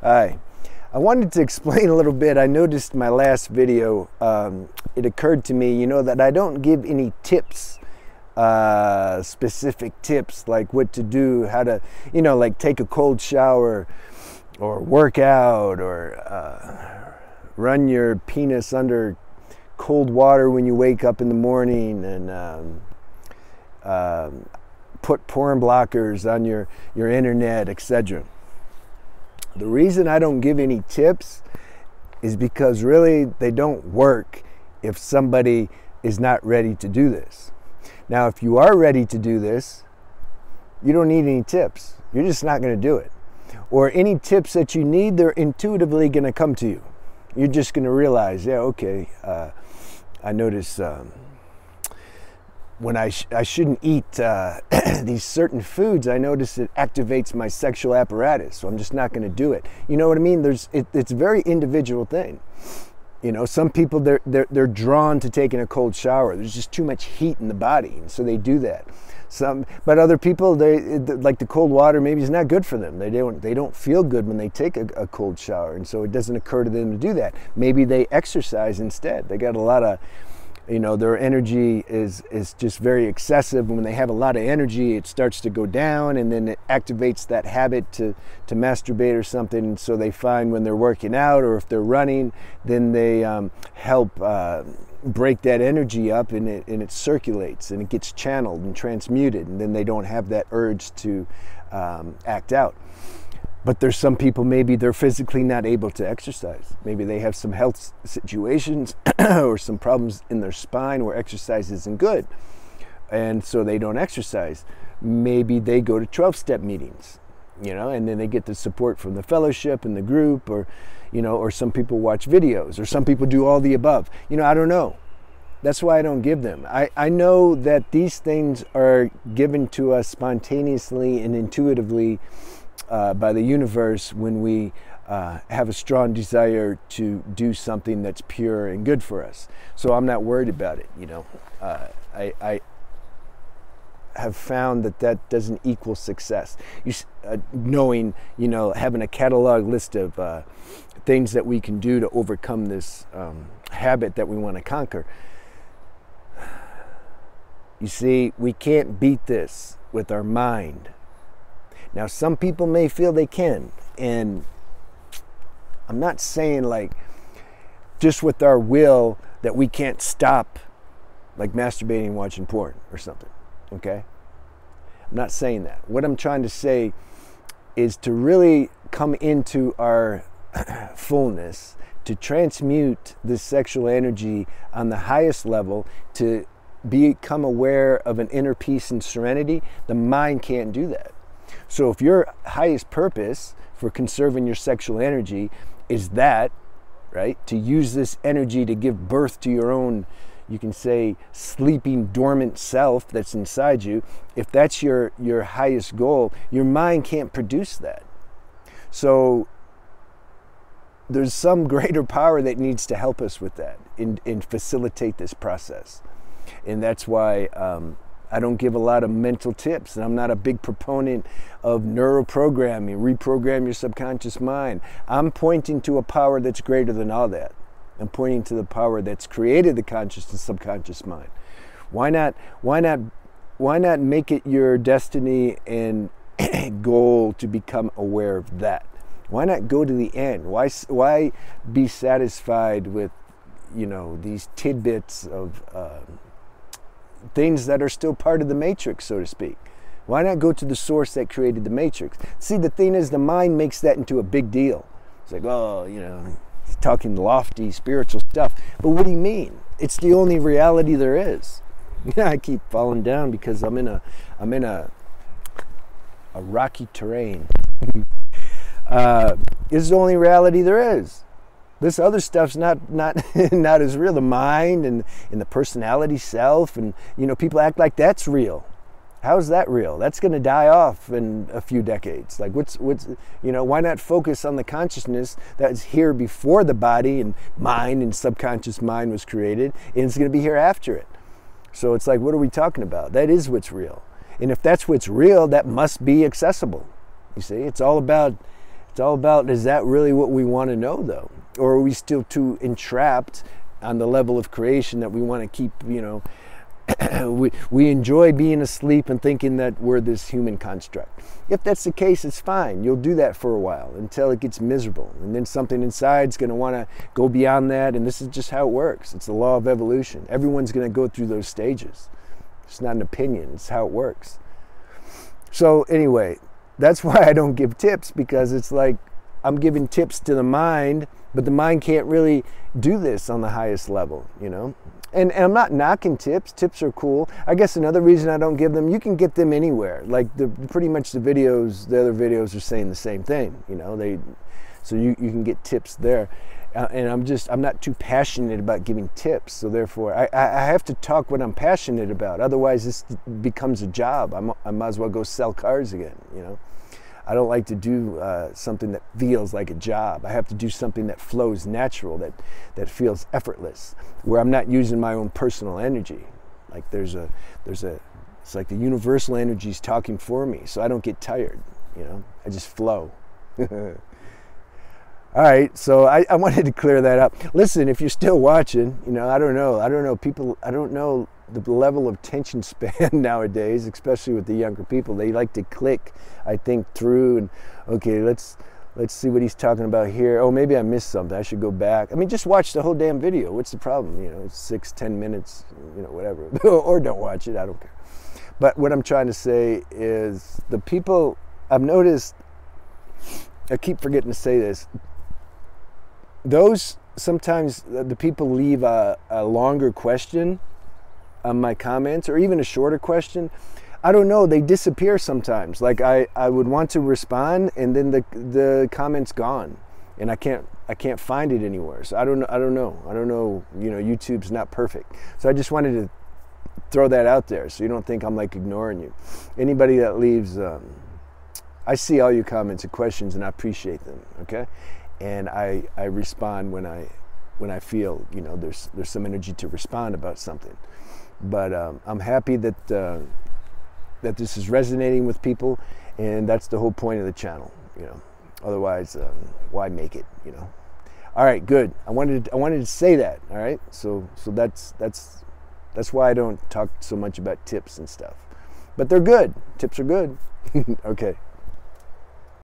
Hi. I wanted to explain a little bit. I noticed my last video, it occurred to me, that I don't give any tips, specific tips like what to do, how to, like take a cold shower or work out or run your penis under cold water when you wake up in the morning and put porn blockers on your internet, etc. The reason I don't give any tips is because really they don't work if somebody is not ready to do this. Now, if you are ready to do this, you don't need any tips. You're just not going to do it. Or any tips that you need, they're intuitively going to come to you. You're just going to realize, yeah, okay, I notice when I shouldn't eat these certain foods, I notice it activates my sexual apparatus, so I'm just not going to do it. You know what I mean? It's a very individual thing. Some people, they're drawn to taking a cold shower. There's just too much heat in the body, and so they do that. But other people, like the cold water, maybe is not good for them. They don't feel good when they take a cold shower, and so it doesn't occur to them to do that. Maybe they exercise instead. They got a lot of, their energy is just very excessive. And when they have a lot of energy, it starts to go down, and then it activates that habit to masturbate or something. And so they find when they're working out or if they're running, then they help break that energy up, and it circulates and it gets channeled and transmuted, and then they don't have that urge to act out. But there's some people, maybe they're physically not able to exercise. Maybe they have some health situations or some problems in their spine where exercise isn't good, and so they don't exercise. Maybe they go to 12-step meetings, and then they get the support from the fellowship and the group, or some people watch videos, or some people do all the above. I don't know. That's why I don't give them. I know that these things are given to us spontaneously and intuitively by the universe when we have a strong desire to do something that's pure and good for us. So I'm not worried about it. I have found that doesn't equal success. Knowing, having a catalog list of things that we can do to overcome this habit that we want to conquer. You see, we can't beat this with our mind. Now, some people may feel they can, and I'm not saying like just with our will that we can't stop like masturbating and watching porn or something, okay? I'm not saying that. What I'm trying to say is to really come into our fullness, to transmute this sexual energy on the highest level, to become aware of an inner peace and serenity. The mind can't do that. So if your highest purpose for conserving your sexual energy is that, right, to use this energy to give birth to your own, you can say, sleeping dormant self that's inside you, if that's your highest goal, your mind can't produce that. So there's some greater power that needs to help us with that and facilitate this process. And that's why I don't give a lot of mental tips, and I'm not a big proponent of neuroprogramming, reprogram your subconscious mind. I'm pointing to a power that's greater than all that. I'm pointing to the power that's created the conscious and subconscious mind. Why not make it your destiny and goal to become aware of that? Why not go to the end? Why be satisfied with, these tidbits of things that are still part of the matrix, so to speak? Why not go to the source that created the matrix? See, the thing is, the mind makes that into a big deal. It's like, oh, he's talking lofty spiritual stuff. But what do you mean? It's the only reality there is. I keep falling down because I'm in a rocky terrain. It's the only reality there is. This other stuff's not as real. The mind and the personality self, and people act like that's real. How's that real? That's going to die off in a few decades. Like what's why not focus on the consciousness that's here before the body and mind and subconscious mind was created, and it's going to be here after it. So it's like, what are we talking about? That is what's real. And if that's what's real, that must be accessible. You see, it's all about It's all about, is that really what we want to know though? Or are we still too entrapped on the level of creation that we want to keep, you know, we enjoy being asleep and thinking that we're this human construct. If that's the case, it's fine. You'll do that for a while until it gets miserable. And then something inside is going to want to go beyond that. And this is just how it works. It's the law of evolution. Everyone's going to go through those stages. It's not an opinion. It's how it works. So anyway, that's why I don't give tips, because it's like I'm giving tips to the mind, but the mind can't really do this on the highest level, you know? And I'm not knocking tips. Tips are cool. I guess another reason I don't give them, you can get them anywhere. Like pretty much the other videos are saying the same thing, you know? So you can get tips there. And I'm not too passionate about giving tips. So therefore, I have to talk what I'm passionate about. Otherwise, this becomes a job. I might as well go sell cars again, you know? I don't like to do something that feels like a job. I have to do something that flows natural, that feels effortless, where I'm not using my own personal energy. Like it's like the universal energy is talking for me, so I don't get tired, you know? I just flow. All right, so I wanted to clear that up. Listen, if you're still watching, you know, I don't know people, I don't know the level of attention span nowadays, especially with the younger people. They like to click, I think, through and, okay, let's see what he's talking about here. Oh, maybe I missed something. I should go back. I mean, just watch the whole damn video. What's the problem? You know, it's 6-10 minutes, you know, whatever. Or don't watch it. I don't care. But what I'm trying to say is the people, I've noticed, I keep forgetting to say this, sometimes the people leave a longer question on my comments, or even a shorter question. I don't know, they disappear sometimes. Like I would want to respond, and then the comment's gone, and I can't find it anywhere. So I don't know. You know, YouTube's not perfect. So I just wanted to throw that out there, so you don't think I'm like ignoring you. Anybody that leaves, I see all your comments and questions, and I appreciate them. Okay, and I respond when I feel, you know, there's some energy to respond about something. But I'm happy that that this is resonating with people, and that's the whole point of the channel, you know. Otherwise, why make it, you know? All right, good. I wanted to say that. All right, so that's why I don't talk so much about tips and stuff. But they're good. Tips are good. Okay.